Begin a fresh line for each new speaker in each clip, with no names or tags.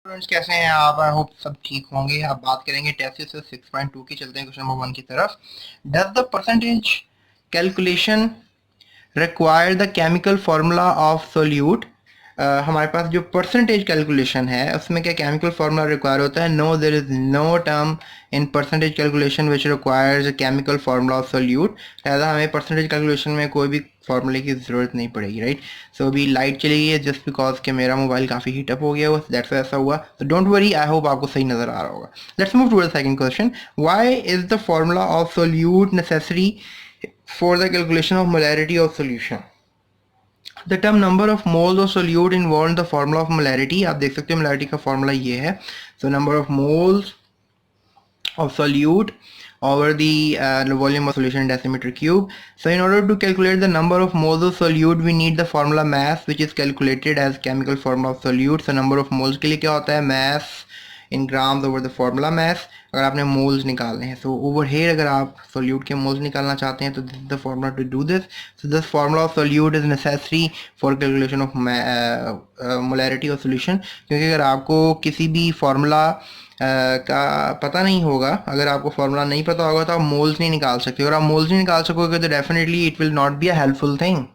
Students कैसे हैं आप? आई होप सब ठीक होंगे। आप बात करेंगे टेस्ट से 6.2 की। चलते हैं क्वेश्चन नंबर 1 की तरफ। Does the percentage calculation require the chemical formula of solute. हमारे पास जो परसेंटेज कैलकुलेशन है उसमें क्या केमिकल फार्मूला रिक्वायर होता है? No, there is no term in percentage calculation which requires chemical formula of solute. लिहाजा हमें परसेंटेज कैलकुलेशन में कोई भी फार्मूले की ज़रूरत नहीं पड़ेगी, राइट। सो अभी लाइट चली गई है जस्ट बिकॉज कि मेरा मोबाइल काफ़ी हीटअप हो गया हुआ, दैट्स ऐसा हुआ। तो डोंट वरी, आई होप आपको सही नज़र आ रहा होगा। Let's move to the second question. Why is the formula of solute necessary for the calculation of molarity of solution? The term number of moles of solute involved in the formula of molarity, आप देख सकते हो molarity का formula ये है। So number of moles of solute over the volume of solution in decimeter cube. So in order to calculate the number of moles of solute we need the formula mass, which is calculated as chemical formula of solute. So number of moles के लिए क्या होता है? mass in grams over the formula mass। अगर आपने moles निकालने हैं, so over here अगर आप सोल्यूट के मोल्स निकालना चाहते हैं तो this is the formula to do this. So this formula of solute is necessary for calculation of molarity of solution. क्योंकि अगर आपको किसी भी फार्मूला का पता नहीं होगा, अगर आपको फार्मूला नहीं पता होगा तो आप मोल्स नहीं निकाल सकते। अगर आप मोल्स नहीं निकाल सकोगे तो definitely it will not be a helpful thing.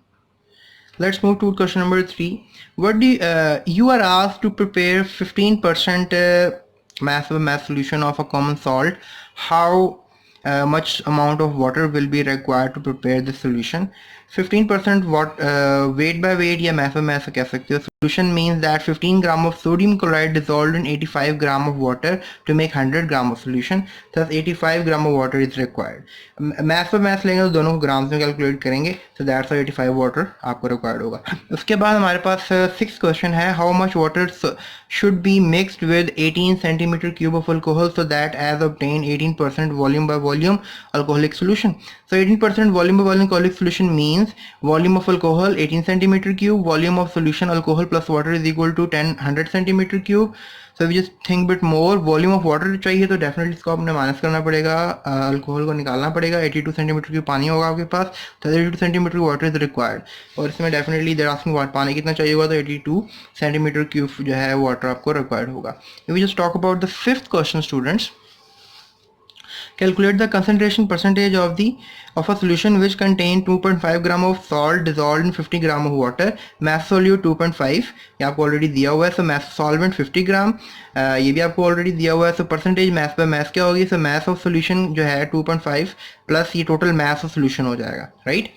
Let's move to question number 3. What do you are asked to prepare 15% mass solution of a common salt. How much amount of water will be required to prepare the solution? 15% weight by weight या mass by mass कह सकते हो। Solution means that 15 gram of sodium chloride dissolved in 85 gram of water to make 100 gram of solution. Thus 85 gram of water is required. Mass by mass लेंगे तो दोनों को grams में calculate करेंगे, so that's why 85 water आपको required होगा। उसके बाद हमारे पास 6 क्वेश्चन है। How much water should be mixed with 18 centimeter cube of alcohol so that as obtain 18% volume by volume alcoholic solution. So 18% volume by volume alcoholic solution means volume of alcohol 18 centimeter cube, volume of solution alcohol plus water is equal to 100 centimeter cube. So we just think bit more, volume of water चाहिए तो definitely इसको आपने minus करना पड़ेगा, alcohol को निकालना पड़ेगा। 82 centimetre की पानी होगा आपके पास, तो 82 सेंटीमीटर वाटर इज रिक्वायर्ड। और इसमें डेफिनेटली देर आस्किंग पानी कितना चाहिए होगा, तो 82 सेंटीमीटर क्यूब जो है वाटर आपको रिक्वायर्ड होगा। We just talk about the fifth question students. Calculate the concentration percentage of a solution which contain 2.5 gram of salt dissolved in 50 gram of water. Mass solute 2.5 ये आपको already दिया हुआ है। सो mass solvent 50 ग्राम, ये भी आपको already दिया हुआ है। So percentage mass by mass क्या होगी? सो mass of solution जो है 2.5 प्लस ये टोटल mass of solution हो जाएगा, right.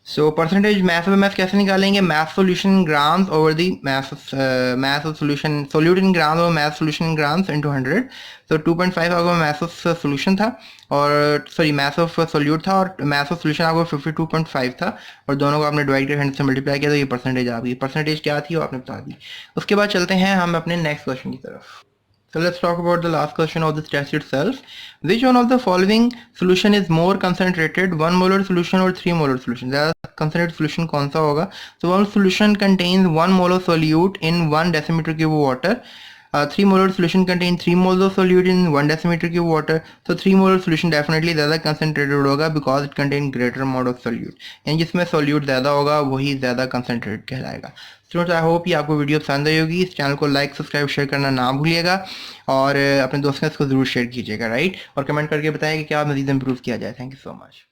So percentage mass by mass कैसे निकालेंगे? mass solution in grams over the mass of solution solute in grams over mass solution in grams into 100। तो 2.5 आपका mass of solution था, और sorry mass of solute था, और mass of solution आपको 52.5 था, और दोनों को आपने डिवाइड करके 100 से मल्टीप्लाई किया तो ये परसेंटेज आ गई। परसेंटेज क्या थी वो आपने बता दी। उसके बाद चलते हैं हम अपने नेक्स्ट क्वेश्चन की तरफ। So let's talk about the last question of this test itself. Which one of the following solution is more concentrated? 1 molar solution or 3 molar solution? ज़्यादा concentrated solution कौन सा होगा? So one solution contains 1 molar solute in 1 decimeter cube of water. 3 molar solution contains 3 moles of solute in 1 decimeter cube water. So 3 molar solution definitely ज़्यादा concentrated होगा because it contains greater amount of solute. यानी जिसमें solute ज़्यादा होगा वही ज़्यादा concentrated कहलाएगा। Students I hope ये आपको वीडियो पसंद आई होगी। इस चैनल को लाइक सब्सक्राइब शेयर करना ना भूलिएगा, और अपने दोस्तों के साथ इसको ज़रूर शेयर कीजिएगा, राइट। और कमेंट करके बताएं कि क्या मज़ीद इम्प्रूव किया जाए। Thank you so much.